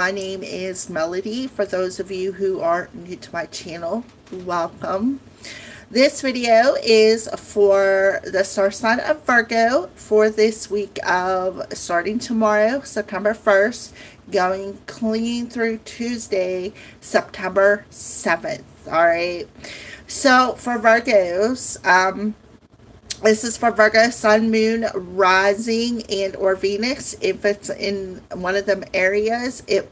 My name is Melody. For those of you who are new to my channel, welcome. This video is for the star sign of Virgo for this week of starting tomorrow, September 1st, going clean through Tuesday, September 7th. All right. So for Virgos, this is for Virgo, Sun, Moon, Rising, and or Venus. If it's in one of them areas, if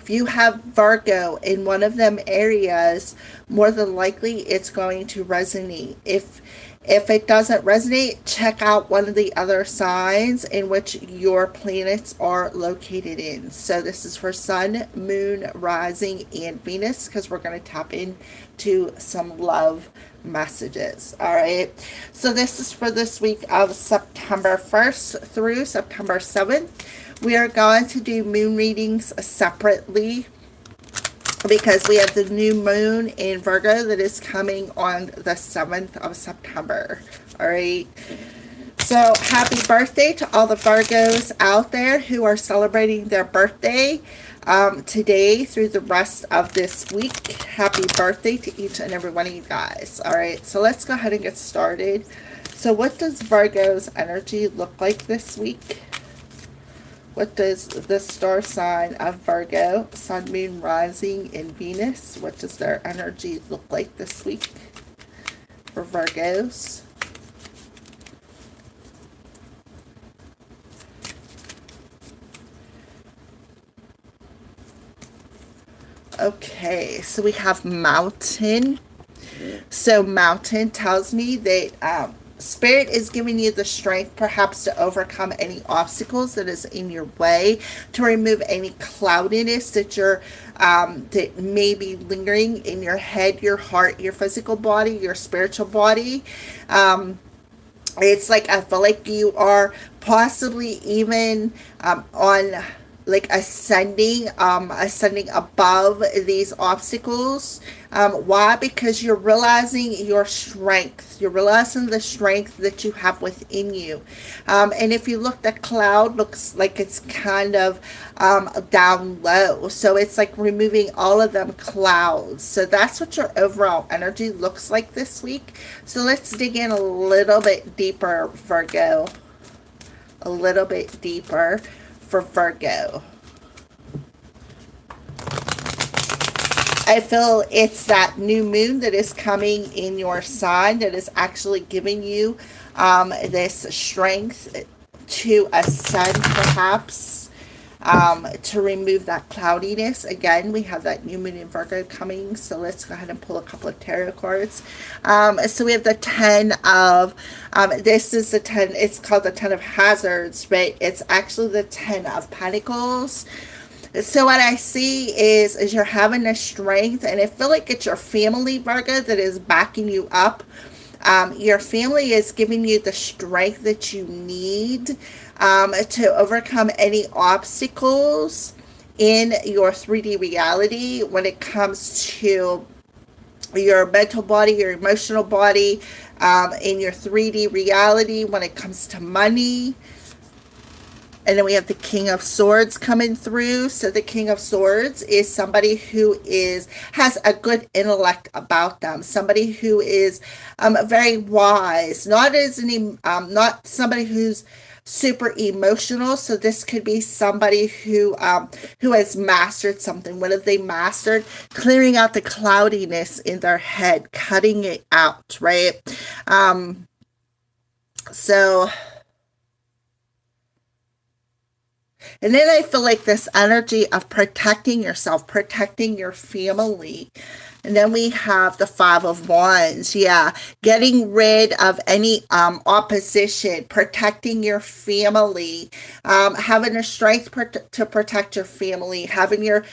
you have Virgo in one of them areas, more than likely it's going to resonate. If it doesn't resonate, check out one of the other signs in which your planets are located in. So this is for Sun, Moon, Rising, and Venus, because we're going to tap into some love messages. All right. So this is for this week of September 1st through September 7th. We are going to do moon readings separately because we have the new moon in Virgo that is coming on the 7th of September. All right. So happy birthday to all the Virgos out there who are celebrating their birthday today through the rest of this week. Happy birthday to each and every one of you guys. All right, so let's go ahead and get started. So what does Virgo's energy look like this week? What does the star sign of Virgo, Sun, Moon, Rising, and Venus, what does their energy look like this week for Virgos? Okay, so we have Mountain. So Mountain tells me that Spirit is giving you the strength perhaps to overcome any obstacles that is in your way, to remove any cloudiness that that may be lingering in your head, your heart, your physical body, your spiritual body. It's like I feel like you are possibly even on like ascending above these obstacles. Why? Because you're realizing your strength. You're realizing the strength that you have within you. And if you look, the cloud looks like it's kind of down low. So it's like removing all of them clouds. So that's what your overall energy looks like this week. So let's dig in a little bit deeper, Virgo. A little bit deeper for Virgo. I feel it's that new moon that is coming in your sign that is actually giving you this strength to ascend, perhaps, to remove that cloudiness. Again, we have that new moon in Virgo coming, so let's go ahead and pull a couple of tarot cards. So we have the 10 of, this is the 10, it's called the 10 of hazards, but it's actually the 10 of pentacles. So what I see is you're having the strength, and I feel like it's your family, Virgo, that is backing you up. Your family is giving you the strength that you need to overcome any obstacles in your 3D reality when it comes to your mental body, your emotional body, in your 3D reality when it comes to money. And then we have the King of Swords coming through. So the King of Swords is somebody who has a good intellect about them. Somebody who is very wise. Not somebody who's super emotional. So this could be somebody who has mastered something. What have they mastered? Clearing out the cloudiness in their head, cutting it out, right? And then I feel like this energy of protecting yourself, protecting your family. And then we have the 5 of Wands. Yeah, getting rid of any opposition, protecting your family, having the strength to protect your family, having your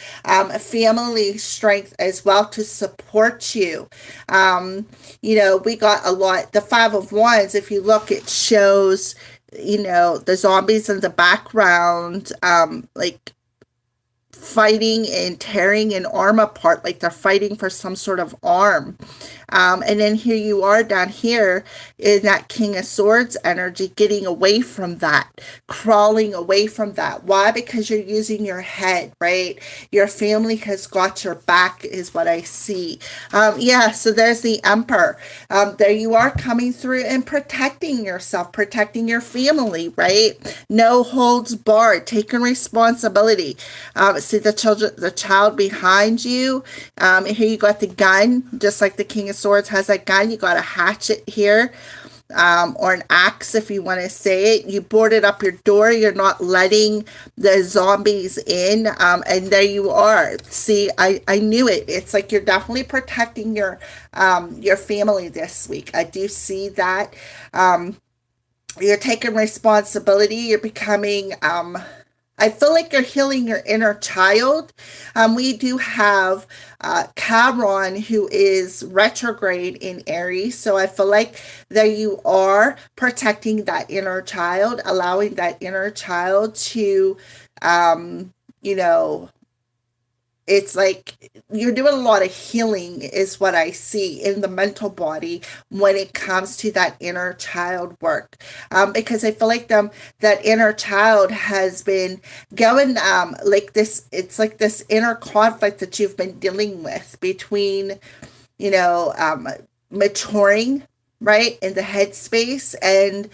family strength as well to support you. We got a lot. The 5 of Wands, if you look, it shows the zombies in the background, like fighting and tearing an arm apart, like they're fighting for some sort of arm. And then here you are down here in that King of Swords energy, getting away from that, crawling away from that. Why? Because you're using your head, right? Your family has got your back is what I see. Yeah, so there's the Emperor. There you are, coming through and protecting yourself, protecting your family, right? No holds barred, taking responsibility. See the child behind you. Here you got the gun, just like the King of Swords has that gun. You got a hatchet here, or an axe if you want to say it. You boarded up your door. You're not letting the zombies in, and there you are. See, I knew it. It's like you're definitely protecting your family this week. I do see that. You're taking responsibility. You're becoming I feel like you're healing your inner child. We do have Chiron, who is retrograde in Aries. So I feel like there you are protecting that inner child, allowing that inner child to, you know, it's like you're doing a lot of healing is what I see in the mental body when it comes to that inner child work. Because I feel like that inner child has been going like this, it's like this inner conflict that you've been dealing with between, maturing, right, in the headspace and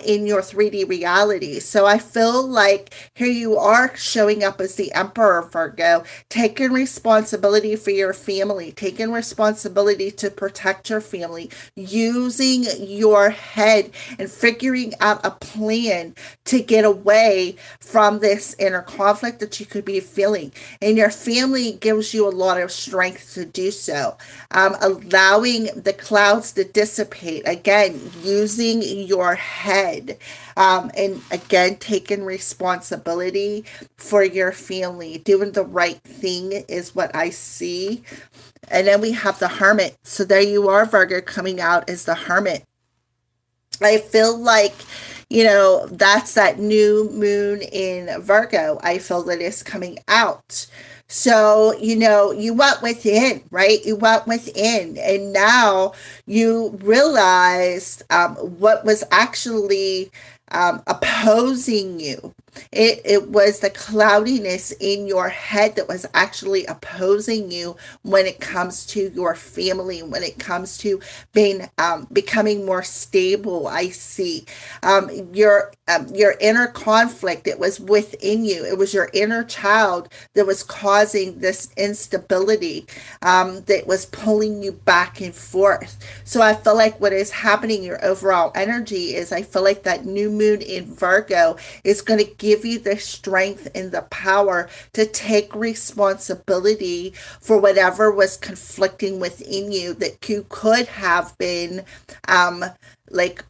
in your 3D reality. So I feel like here you are showing up as the Emperor, Virgo, taking responsibility for your family, taking responsibility to protect your family, using your head and figuring out a plan to get away from this inner conflict that you could be feeling. And your family gives you a lot of strength to do so, allowing the clouds to dissipate. Again, using your head, and again, taking responsibility for your family, doing the right thing is what I see. And then we have the Hermit. So there you are, Virgo, coming out as the Hermit. I feel like, that's that new moon in Virgo. I feel that it's coming out. So, you went within, right? You went within, and now you realized what was actually opposing you. It was the cloudiness in your head that was actually opposing you when it comes to your family, when it comes to being becoming more stable. I see your inner conflict. It was within you. It was your inner child that was causing this instability, that was pulling you back and forth. So I feel like what is happening, your overall energy is, I feel like that new moon in Virgo is going to give you the strength and the power to take responsibility for whatever was conflicting within you that you could have been like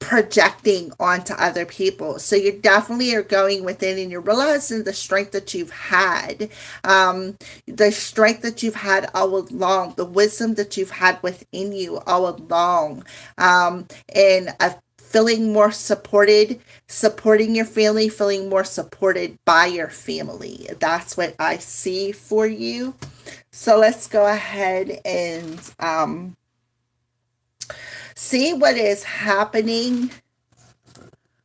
projecting onto other people. So you definitely are going within and you're realizing the strength that you've had, the strength that you've had all along, the wisdom that you've had within you all along, and feeling more supported, supporting your family, feeling more supported by your family. That's what I see for you. So let's go ahead and see what is happening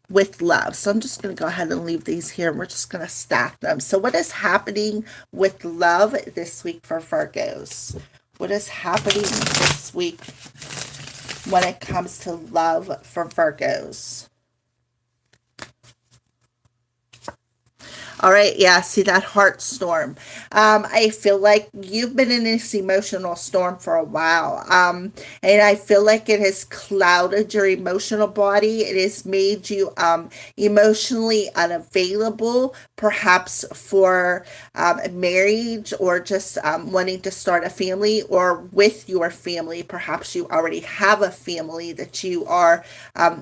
with love. So I'm just going to go ahead and leave these here and we're just going to stack them. So what is happening with love this week for Virgos? What is happening this week when it comes to love for Virgos? All right, yeah, see that heart storm. I feel like you've been in this emotional storm for a while. And I feel like it has clouded your emotional body. It has made you emotionally unavailable, perhaps for marriage or just wanting to start a family or with your family. Perhaps you already have a family that you are,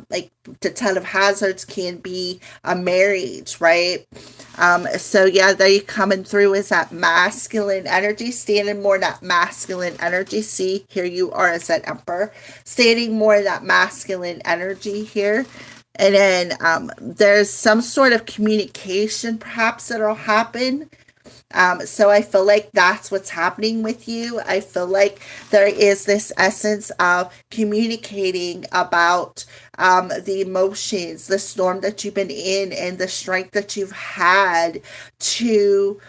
like the 10 of Hazards can be a marriage, right? So yeah, there you coming through is that masculine energy, standing more in that masculine energy. See, here you are as that Emperor, standing more in that masculine energy here. And then there's some sort of communication perhaps that'll happen So I feel like that's what's happening with you. I feel like there is this essence of communicating about the emotions, the storm that you've been in, and the strength that you've had to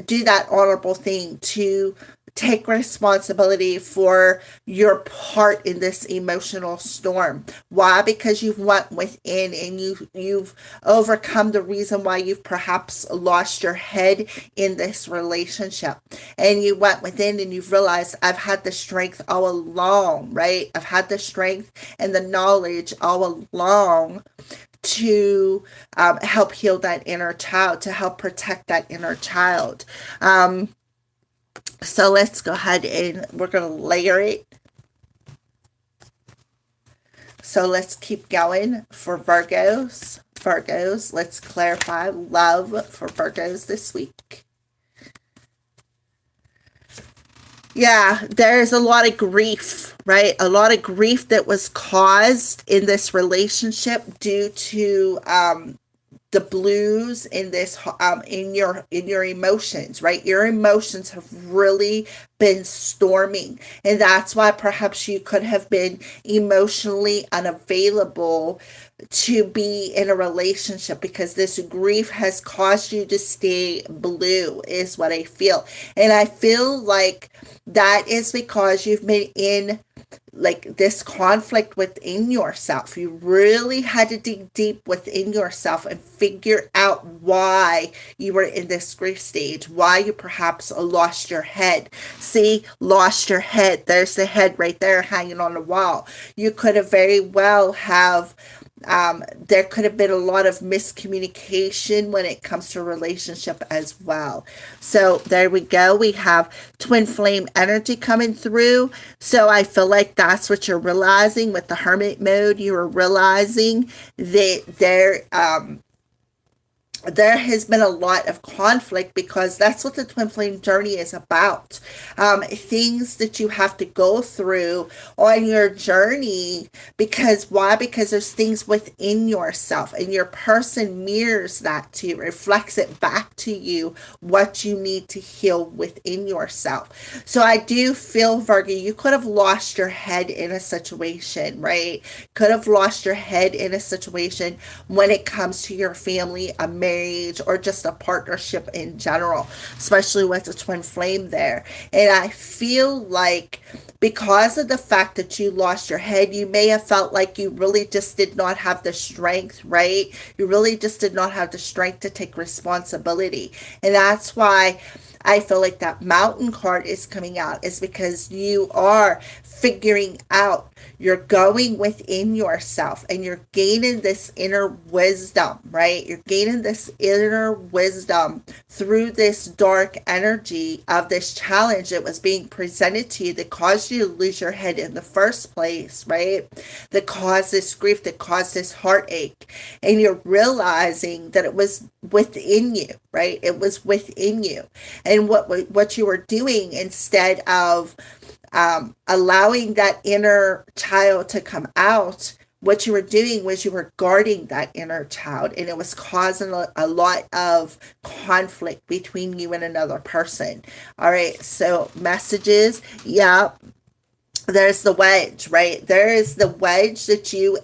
do that honorable thing, to take responsibility for your part in this emotional storm. Why? Because you've went within and you've overcome the reason why you've perhaps lost your head in this relationship. And you went within and you've realized, I've had the strength all along, right? I've had the strength and the knowledge all along to help heal that inner child, to help protect that inner child. So let's go ahead and we're going to layer it. So let's keep going for Virgos. Virgos, let's clarify love for Virgos this week. Yeah, there's a lot of grief, right? A lot of grief that was caused in this relationship due to the blues in this in your emotions, right? Your emotions have really been storming, and that's why perhaps you could have been emotionally unavailable to be in a relationship, because this grief has caused you to stay blue, is what I feel. And I feel like that is because you've been in like this conflict within yourself. You really had to dig deep within yourself and figure out why you were in this grief stage, why you perhaps lost your head. See, lost your head. There's the head right there hanging on the wall. You could have very well have there could have been a lot of miscommunication when it comes to a relationship as well. So there we go. We have twin flame energy coming through. So I feel like that's what you're realizing with the hermit mode. You are realizing that there has been a lot of conflict, because that's what the twin flame journey is about. Things that you have to go through on your journey. Because why? Because there's things within yourself, and your person mirrors that to you, reflects it back to you, what you need to heal within yourself. So I do feel, Virgo, you could have lost your head in a situation, right? Could have lost your head in a situation when it comes to your family, a marriage, or just a partnership in general, especially with the twin flame there. And I feel like because of the fact that you lost your head, you may have felt like you really just did not have the strength, right? You really just did not have the strength to take responsibility. And that's why I feel like that mountain card is coming out, is because you are figuring out, you're going within yourself and you're gaining this inner wisdom, right? You're gaining this inner wisdom through this dark energy of this challenge that was being presented to you that caused you to lose your head in the first place, right? That caused this grief, that caused this heartache. And you're realizing that it was within you, right? It was within you. And what you were doing, instead of allowing that inner child to come out, what you were doing was you were guarding that inner child, and it was causing a lot of conflict between you and another person. All right, so messages, yeah, there's the wedge, right? There is the wedge that you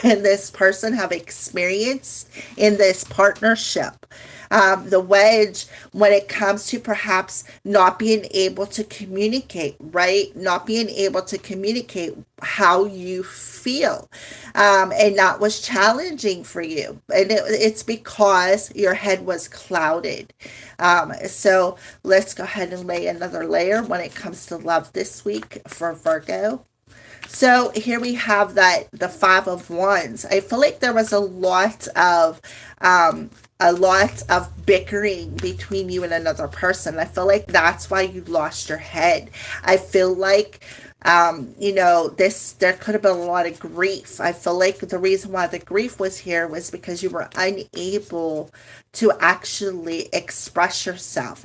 and this person have experienced in this partnership. The wedge when it comes to perhaps not being able to communicate, right? Not being able to communicate how you feel. And that was challenging for you. And it's because your head was clouded. So let's go ahead and lay another layer when it comes to love this week for Virgo. So here we have that the Five of Wands. I feel like there was a lot of bickering between you and another person. I feel like that's why you lost your head. I feel like there could have been a lot of grief. I feel like the reason why the grief was here was because you were unable to actually express yourself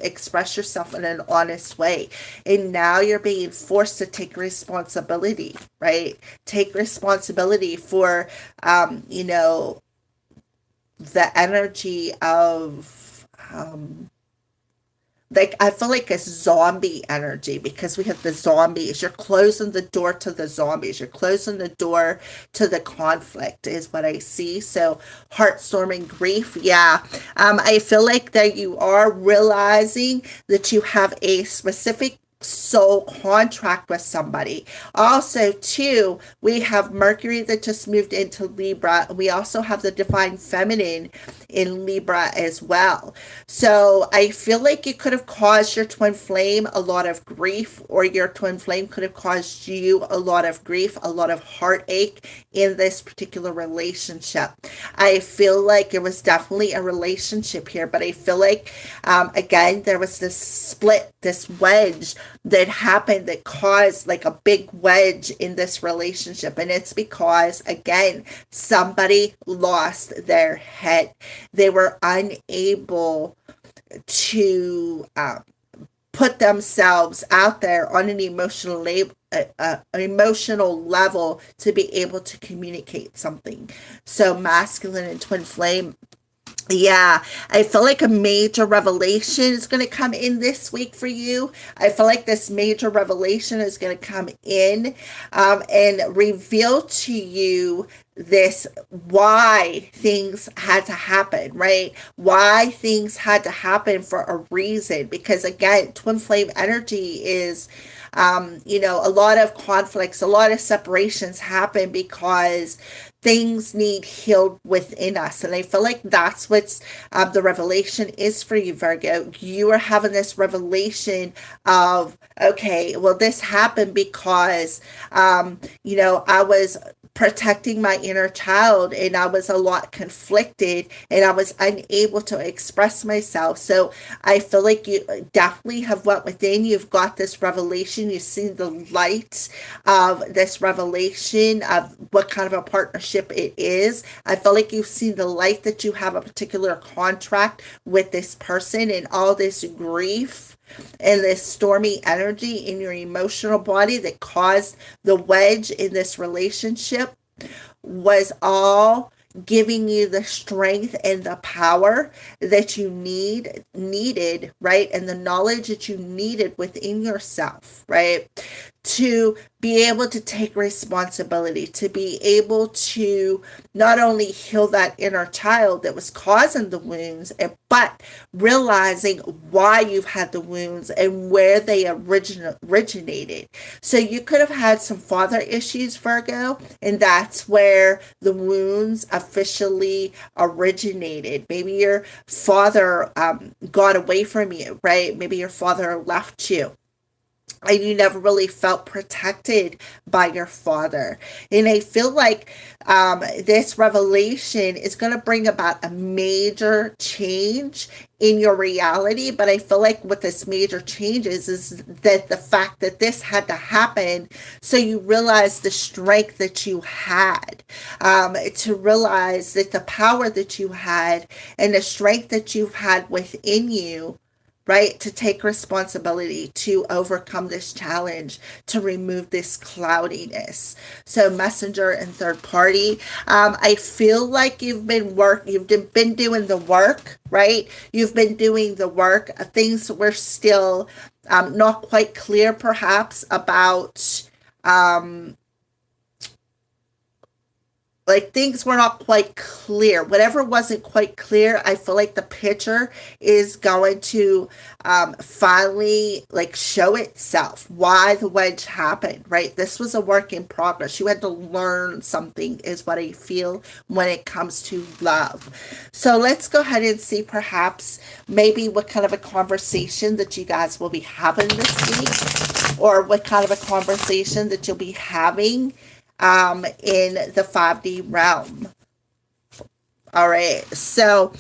in an honest way. And now you're being forced to take responsibility, right? Take responsibility for, the energy of, like, I feel like it's zombie energy because we have the zombies. You're closing the door to the zombies. You're closing the door to the conflict is what I see. So heart-storming grief. Yeah. I feel like that you are realizing that you have a specific soul contract with somebody. Also, too, we have Mercury that just moved into Libra. We also have the divine feminine in Libra as well. So I feel like it could have caused your twin flame a lot of grief, or your twin flame could have caused you a lot of grief, a lot of heartache in this particular relationship. I feel like it was definitely a relationship here, but I feel like, again, there was this split, this wedge that happened that caused like a big wedge in this relationship. And it's because, again, somebody lost their head. They were unable to put themselves out there on an emotional level to be able to communicate something. So masculine and twin flame. Yeah, I feel like a major revelation is going to come in this week for you. I feel like this major revelation is going to come in and reveal to you this why things had to happen, right? Why things had to happen for a reason. Because again, twin flame energy is a lot of conflicts, a lot of separations happen because things need healed within us. And I feel like that's what's the revelation is for you, Virgo. You are having this revelation of, okay, well, this happened because, I was protecting my inner child and I was a lot conflicted and I was unable to express myself. So I feel like you definitely have went within. You've got this revelation. You've seen the light of this revelation of what kind of a partnership it is. I feel like you've seen the light that you have a particular contract with this person, and all this grief and this stormy energy in your emotional body that caused the wedge in this relationship was all giving you the strength and the power that you needed, right? And the knowledge that you needed within yourself, right? To be able to take responsibility, to be able to not only heal that inner child that was causing the wounds, but realizing why you've had the wounds and where they originated. So you could have had some father issues, Virgo, and that's where the wounds officially originated. Maybe your father got away from you, right? Maybe your father left you, and you never really felt protected by your father. And I feel like this revelation is going to bring about a major change in your reality. But I feel like what this major change is that the fact that this had to happen, so you realize the strength that you had, to realize that the power that you had and the strength that you've had within you, right, to take responsibility, to overcome this challenge, to remove this cloudiness. So messenger and third party, I feel like you've been doing the work, right? You've been doing the work. Things were still not quite clear, perhaps, about like things were not quite clear. Whatever wasn't quite clear, I feel like the picture is going to finally like show itself why the wedge happened, right? This was a work in progress. You had to learn something is what I feel when it comes to love. So let's go ahead and see perhaps maybe what kind of a conversation that you guys will be having this week, or what kind of a conversation that you'll be having in the 5D realm. All right, so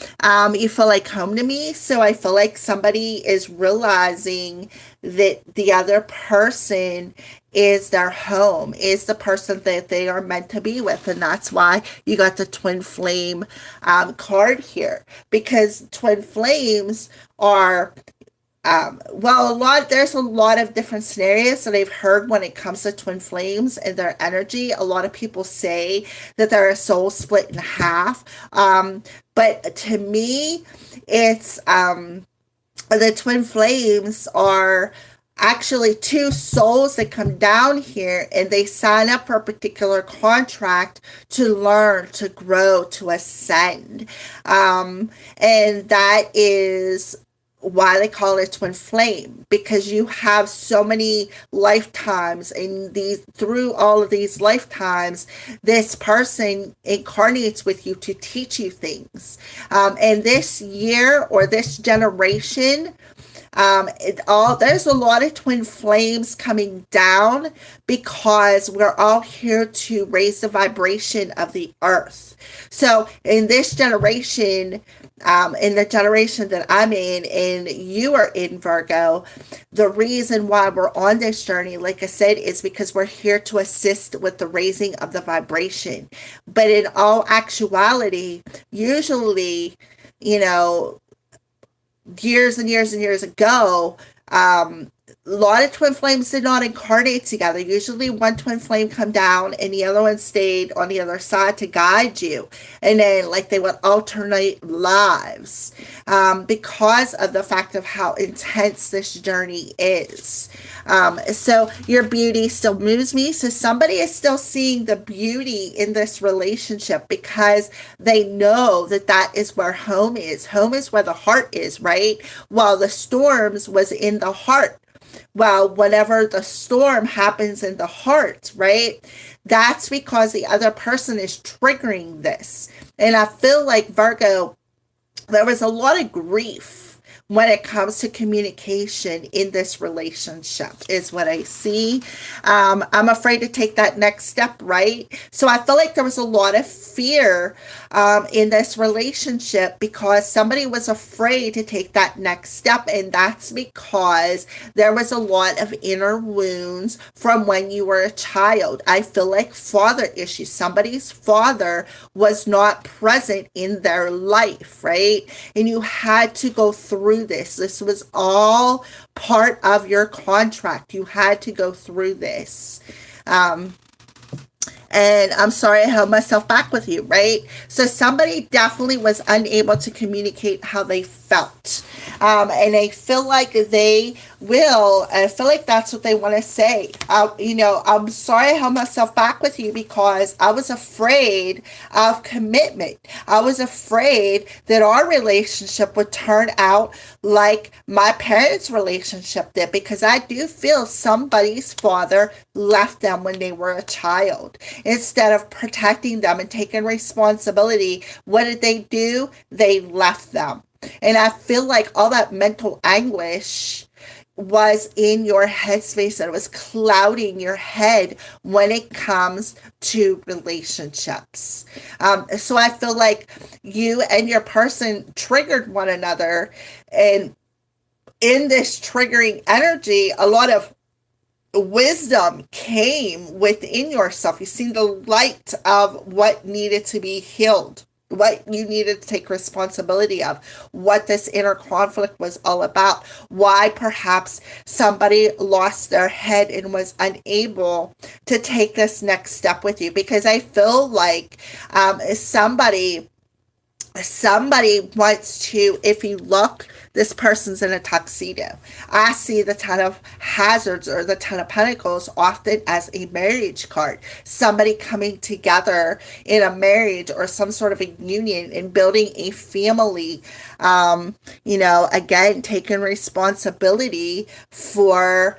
you feel like home to me. So I feel like somebody is realizing that the other person is their home, is the person that they are meant to be with. And that's why you got the twin flame card here, because twin flames are there's a lot of different scenarios that I've heard when it comes to twin flames and their energy. A lot of people say that they're a soul split in half. But to me, it's the twin flames are actually two souls that come down here and they sign up for a particular contract to learn, to grow, to ascend. And that is why they call it twin flame, because you have so many lifetimes, and these, through all of these lifetimes, this person incarnates with you to teach you things. And this year or this generation, there's a lot of twin flames coming down because we're all here to raise the vibration of the earth. So in this generation, in the generation that I'm in and you are in, Virgo, the reason why we're on this journey, like I said, is because we're here to assist with the raising of the vibration. But in all actuality, usually, years and years and years ago, a lot of twin flames did not incarnate together. Usually one twin flame come down and the other one stayed on the other side to guide you. And then like they would alternate lives, because of the fact of how intense this journey is. So your beauty still moves me. So somebody is still seeing the beauty in this relationship because they know that that is where home is. Home is where the heart is, right? While the storms was in the heart. Well, whenever the storm happens in the heart, right, that's because the other person is triggering this. And I feel like, Virgo, there was a lot of grief when it comes to communication in this relationship, is what I see. I'm afraid to take that next step, right? So I feel like there was a lot of fear in this relationship because somebody was afraid to take that next step. And that's because there was a lot of inner wounds from when you were a child. I feel like father issues. Somebody's father was not present in their life, right? And you had to go through this. This was all part of your contract. You had to go through this. And I'm sorry I held myself back with you, right? So somebody definitely was unable to communicate how they felt. And I feel like they will. I feel like that's what they want to say. I'm sorry I held myself back with you because I was afraid of commitment. I was afraid that our relationship would turn out like my parents' relationship did, because I do feel somebody's father left them when they were a child. Instead of protecting them and taking responsibility, what did they do? They left them. And I feel like all that mental anguish was in your headspace and it was clouding your head when it comes to relationships. So I feel like you and your person triggered one another, and in this triggering energy, a lot of wisdom came within yourself. You see the light of what needed to be healed, what you needed to take responsibility of, what this inner conflict was all about, why perhaps somebody lost their head and was unable to take this next step with you. Because I feel like somebody wants to, if you look, this person's in a tuxedo. I see the Ten of Hazards or the Ten of Pentacles often as a marriage card. Somebody coming together in a marriage or some sort of a union and building a family. Again, taking responsibility for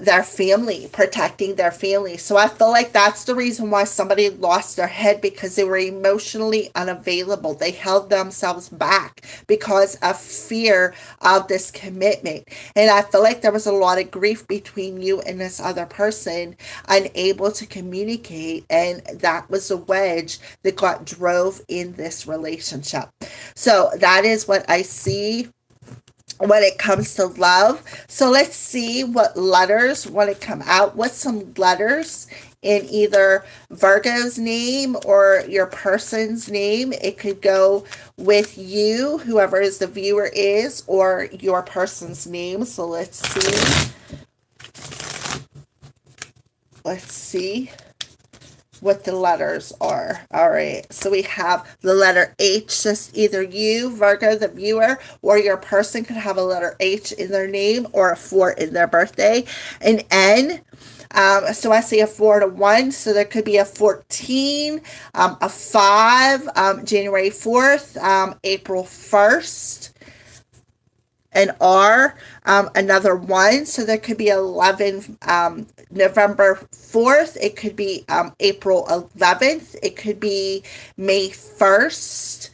their family, protecting their family. So I feel like that's the reason why somebody lost their head, because they were emotionally unavailable. They held themselves back because of fear of this commitment. And I feel like there was a lot of grief between you and this other person, unable to communicate. And that was a wedge that got drove in this relationship. So that is what I see when it comes to love. So let's see what letters want to come out. What's some letters in either Virgo's name or your person's name? It could go with you, whoever is the viewer is, or your person's name. So let's see. Let's see. what the letters are. All right, so we have the letter H. Just either you, Virgo, the viewer, or your person could have a letter H in their name or a 4 in their birthday. An N. So I see a 4 and a 1, so there could be a 14, a 5, January 4th, April 1st. An R, another 1, so there could be 11, November 4th, it could be April 11th, it could be May 1st.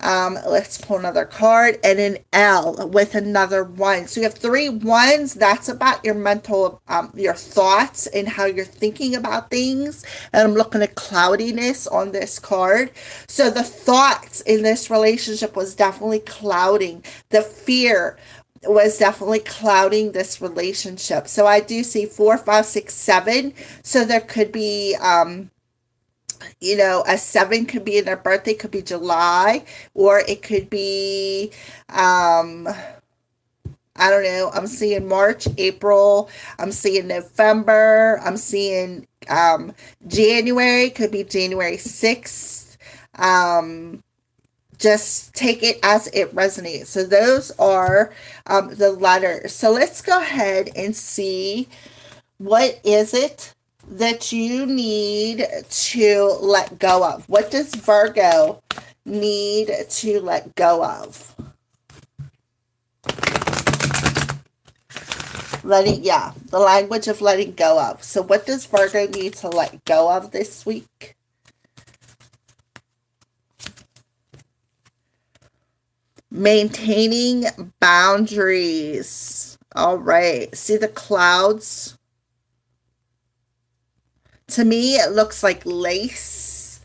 Let's pull another card, and an L with another 1. So you have 3 1s. That's about your mental, your thoughts and how you're thinking about things. And I'm looking at cloudiness on this card. So the thoughts in this relationship was definitely clouding. The fear was definitely clouding this relationship. So I do see 4, 5, 6, 7. So there could be, a 7 could be in their birthday, could be July, or it could be, I don't know, I'm seeing March, April, I'm seeing November, I'm seeing January, could be January 6th. Just take it as it resonates. So those are the letters. So let's go ahead and see, what is it that you need to let go of? What does Virgo need to let go of? The language of letting go of. So what does Virgo need to let go of this week? Maintaining boundaries. All right. See the clouds? To me, it looks like lace.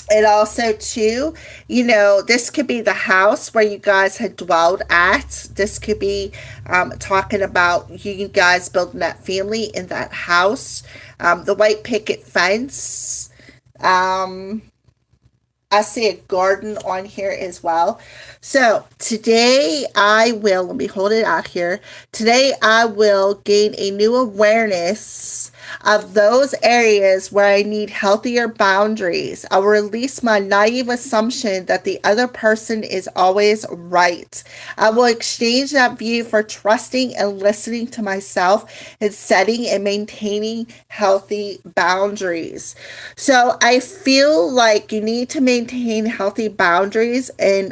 It also, too, this could be the house where you guys had dwelled at. This could be talking about you guys building that family in that house. The white picket fence. I see a garden on here as well. So today let me hold it out here. Today I will gain a new awareness of those areas where I need healthier boundaries. I will release my naive assumption that the other person is always right. I will exchange that view for trusting and listening to myself and setting and maintaining healthy boundaries. So I feel like you need to maintain healthy boundaries and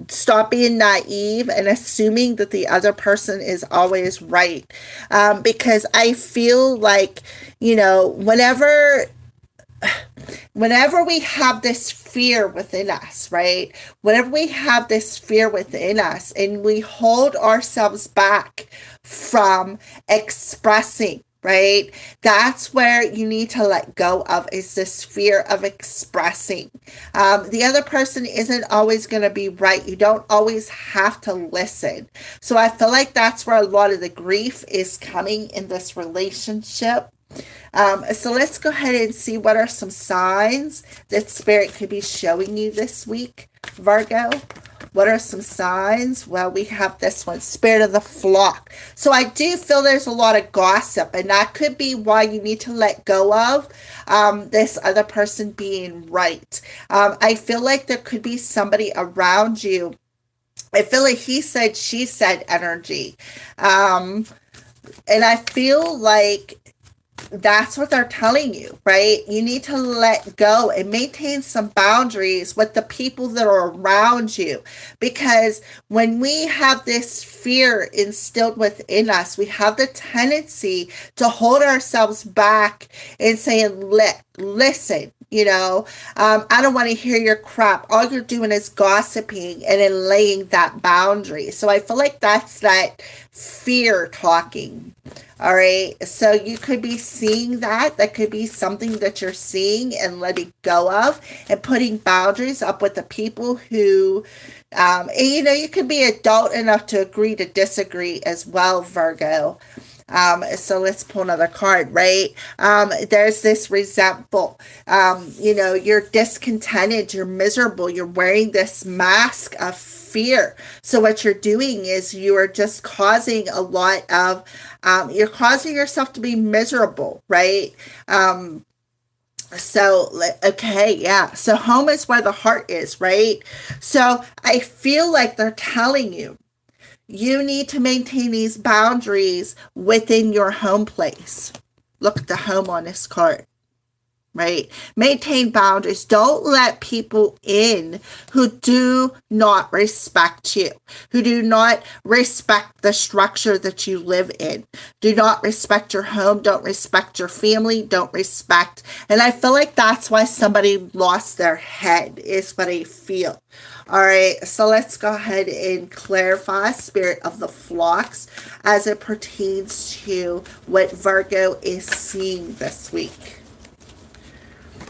stop being naive and assuming that the other person is always right. Because I feel like, whenever we have this fear within us, right? Whenever we have this fear within us and we hold ourselves back from expressing, right? That's where you need to let go of, is this fear of expressing. The other person isn't always going to be right. You don't always have to listen. So I feel like that's where a lot of the grief is coming in this relationship. So let's go ahead and see what are some signs that Spirit could be showing you this week, Virgo. What are some signs? Well, we have this one, Spirit of the Flock. So I do feel there's a lot of gossip, and that could be why you need to let go of this other person being right. I feel like there could be somebody around you. I feel like he said, she said energy. And I feel like that's what they're telling you, right? You need to let go and maintain some boundaries with the people that are around you. Because when we have this fear instilled within us, we have the tendency to hold ourselves back and saying, listen, I don't want to hear your crap. All you're doing is gossiping and then laying that boundary. So I feel like that's that fear talking. All right. So you could be seeing that. That could be something that you're seeing and letting go of and putting boundaries up with the people who, and, you could be adult enough to agree to disagree as well, Virgo. So let's pull another card, right? There's this resentful, you're discontented, you're miserable, you're wearing this mask of fear. So what you're doing is you are just causing a lot of, you're causing yourself to be miserable, right? So, okay, yeah. So home is where the heart is, right? So I feel like they're telling you, you need to maintain these boundaries within your home place. Look at the home on this card, right? Maintain boundaries. Don't let people in who do not respect you, who do not respect the structure that you live in, do not respect your home, don't respect your family, don't respect. And I feel like that's why somebody lost their head, is what I feel. All right, so let's go ahead and clarify spirit of the flocks as it pertains to what Virgo is seeing this week.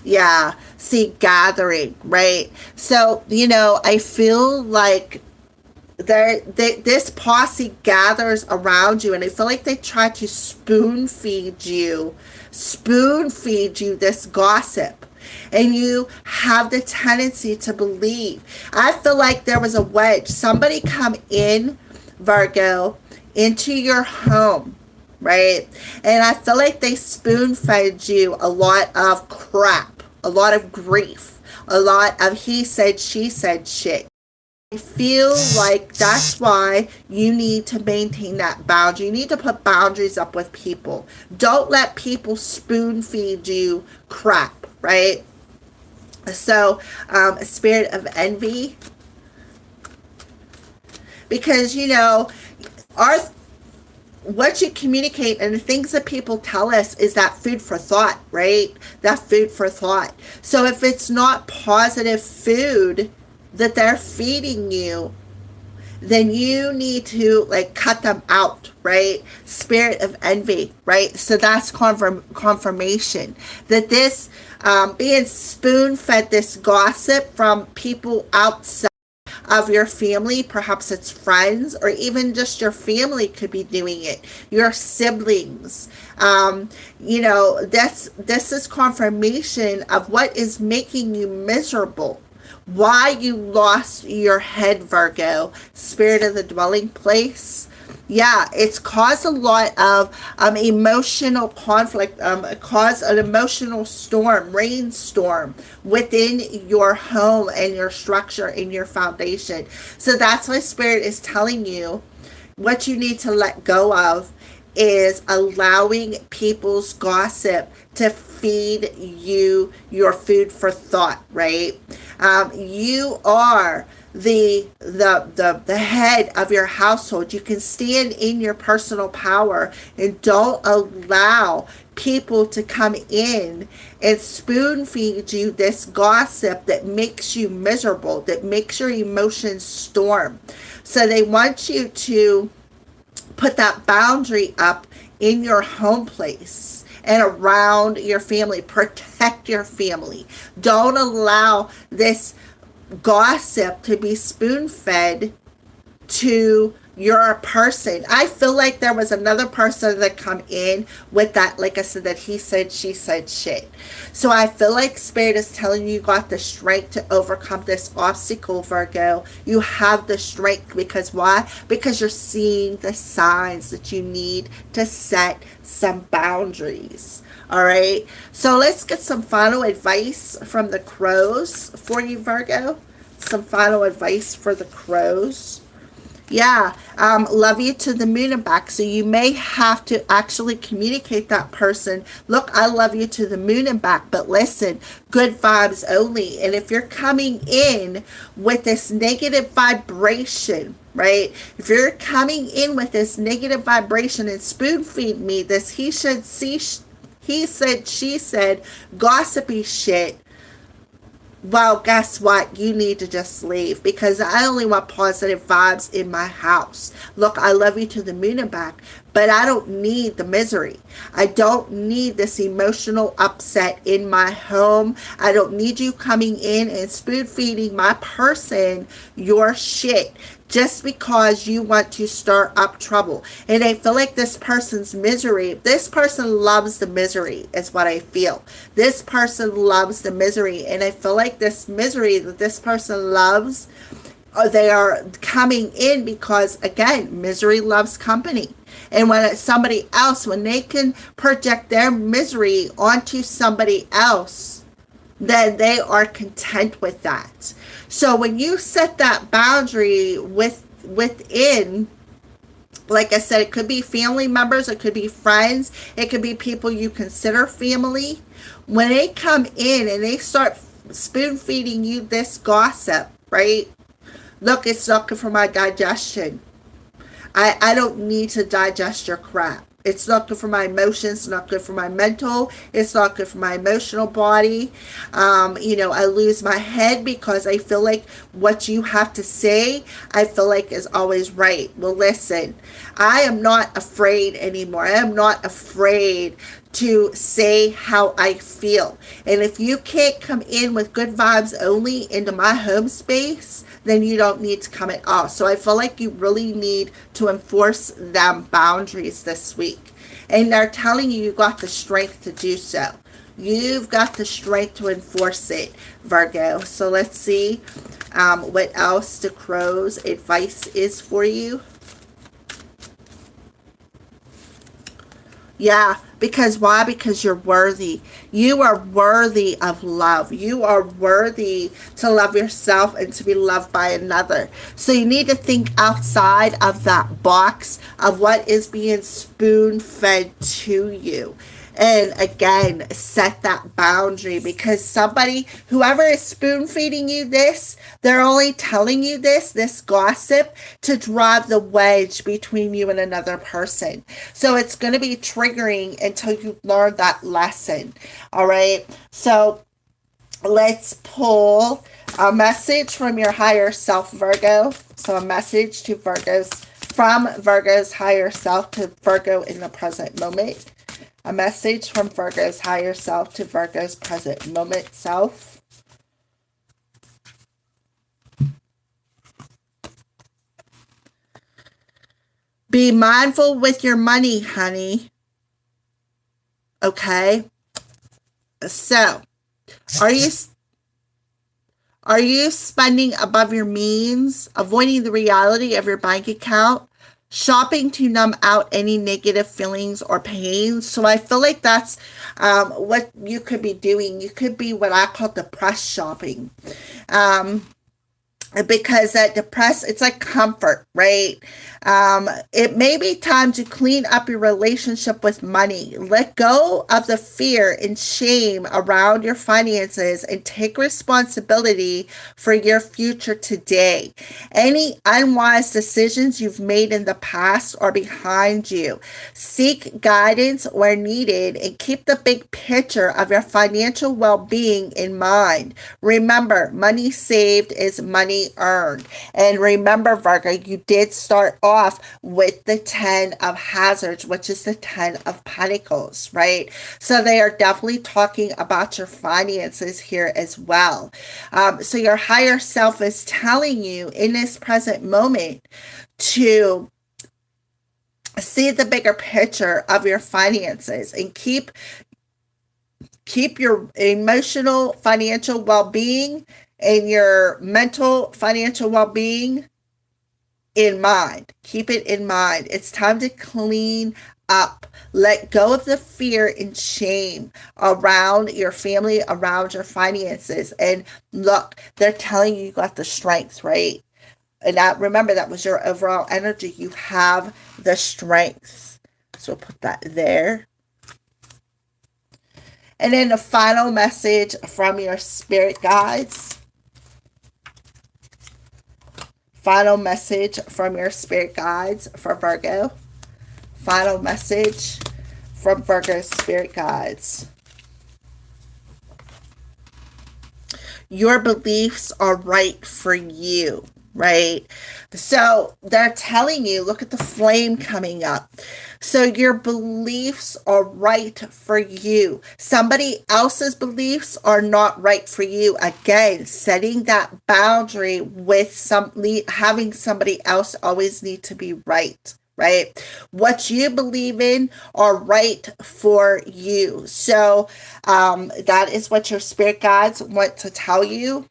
Yeah, see, gathering, right? So, I feel like this posse gathers around you, and I feel like they try to spoon feed you this gossip. And you have the tendency to believe. I feel like there was a wedge. Somebody come in, Virgo, into your home, right? And I feel like they spoon fed you a lot of crap, a lot of grief, a lot of he said, she said shit. I feel like that's why you need to maintain that boundary. You need to put boundaries up with people. Don't let people spoon feed you crap, right? So, a spirit of envy. Because, what you communicate and the things that people tell us is that food for thought, right? That food for thought. So if it's not positive food that they're feeding you, then you need to cut them out, right? Spirit of envy, right? So that's confirmation that this being spoon fed this gossip from people outside of your family, perhaps it's friends, or even just your family could be doing it, your siblings. This is confirmation of what is making you miserable, why you lost your head, Virgo. Spirit of the dwelling place. Yeah, it's caused a lot of emotional conflict, caused an emotional storm, rainstorm within your home and your structure and your foundation. So that's why Spirit is telling you what you need to let go of is allowing people's gossip to feed you your food for thought, right? You are the head of your household. You can stand in your personal power and don't allow people to come in and spoon feed you this gossip that makes you miserable, that makes your emotions storm. So they want you to put that boundary up in your home place and around your family. Protect your family. Don't allow this gossip to be spoon-fed to your person. I feel like there was another person that come in with that, like I said, that he said, she said shit. So I feel like Spirit is telling you got the strength to overcome this obstacle, Virgo. You have the strength. Because why? Because you're seeing the signs that you need to set some boundaries. All right. So let's get some final advice from the crows for you, Virgo. Some final advice for the crows. Yeah, love you to the moon and back. So you may have to actually communicate that person, look, I love you to the moon and back, but listen, good vibes only. And if you're coming in with this negative vibration, right? If you're coming in with this negative vibration and spoon feed me this he said, she said, gossipy shit, well, guess what? You need to just leave, because I only want positive vibes in my house. Look, I love you to the moon and back, but I don't need the misery. I don't need this emotional upset in my home. I don't need you coming in and spoon feeding my person your shit. just because you want to stir up trouble. And I feel like this person's misery, this person loves the misery, is what I feel. This person loves the misery. And I feel like this misery that this person loves, they are coming in because, again, misery loves company. And when it's somebody else, when they can project their misery onto somebody else, then they are content with that. So when you set that boundary within, like I said, it could be family members, it could be friends, it could be people you consider family. When they come in and they start spoon feeding you this gossip, right? Look, it's not good for my digestion. I don't need to digest your crap. It's not good for my emotions. It's not good for my mental. It's not good for my emotional body. I lose my head because I feel like what you have to say, I feel like is always right. Well, listen, I am not afraid anymore. I am not afraid to say how I feel. And if you can't come in with good vibes only into my home space, then you don't need to come at all. So I feel like you really need to enforce them boundaries this week. And they're telling you you got the strength to do so. You've got the strength to enforce it, Virgo. So let's see what else the crow's advice is for you. Yeah, because why? Because you're worthy. You are worthy of love. You are worthy to love yourself and to be loved by another. So you need to think outside of that box of what is being spoon-fed to you. And again, set that boundary, because somebody, whoever is spoon feeding you this, they're only telling you this gossip to drive the wedge between you and another person. So it's going to be triggering until you learn that lesson. All right. So let's pull a message from your higher self, Virgo. So a message to from Virgo's higher self to Virgo in the present moment. A message from Virgo's higher self to Virgo's present moment self. Be mindful with your money, honey. Okay? So, are you spending above your means, avoiding the reality of your bank account? Shopping to numb out any negative feelings or pains. So I feel like that's what you could be doing. You could be what I call depressed shopping. Because that depressed, it's like comfort, right? It may be time to clean up your relationship with money. Let go of the fear and shame around your finances and take responsibility for your future today. Any unwise decisions you've made in the past are behind you. Seek guidance where needed and keep the big picture of your financial well-being in mind. Remember, money saved is money earned. And remember, Virgo, you did start off with the 10 of hazards, which is the 10 of pentacles, right? So they are definitely talking about your finances here as well. So your higher self is telling you in this present moment to see the bigger picture of your finances and keep your emotional financial well-being and your mental financial well-being in mind. Keep it in mind. It's time to clean up. Let go of the fear and shame around your family, around your finances. And look, they're telling you got the strength, right? And that, remember, that was your overall energy. You have the strength. So put that there. And then the final message from your spirit guides. Final message from your spirit guides for Virgo. Final message from Virgo's spirit guides. Your beliefs are right for you. right? So they're telling you, look at the flame coming up. So your beliefs are right for you. Somebody else's beliefs are not right for you. Again, setting that boundary with having somebody else always need to be right. Right? What you believe in are right for you. So that is what your spirit guides want to tell you.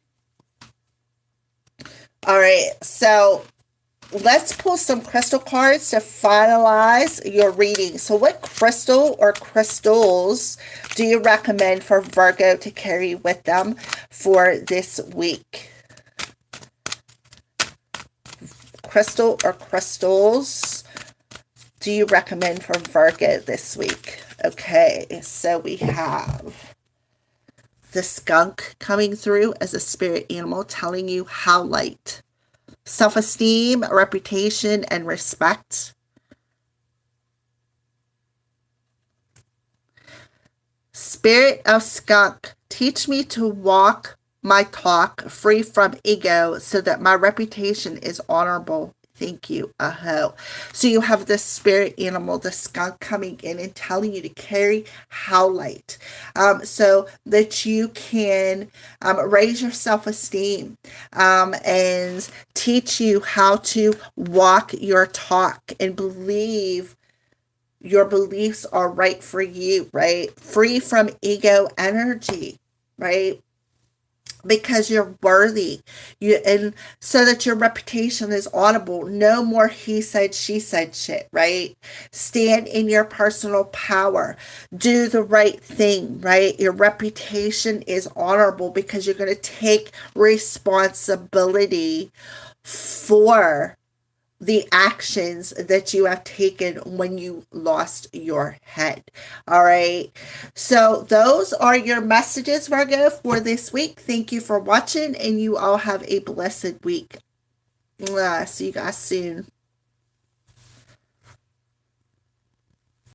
All right, so let's pull some crystal cards to finalize your reading. So what crystal or crystals do you recommend for Virgo to carry with them for this week? Crystal or crystals do you recommend for Virgo this week? Okay, so we have the skunk coming through as a spirit animal telling you how light. Self-esteem, reputation, and respect. Spirit of skunk, teach me to walk my talk free from ego so that my reputation is honorable. Thank you, Aho. So you have the spirit animal, the skunk, coming in and telling you to carry howlite, so that you can raise your self-esteem and teach you how to walk your talk and believe your beliefs are right for you, right? Free from ego energy, right? Because you're worthy, and so that your reputation is audible. No more he said, she said shit, right? Stand in your personal power. Do the right thing, right? Your reputation is honorable because you're going to take responsibility for the actions that you have taken when you lost your head. All right. So those are your messages, Virgo, for this week. Thank you for watching, and you all have a blessed week. See you guys soon.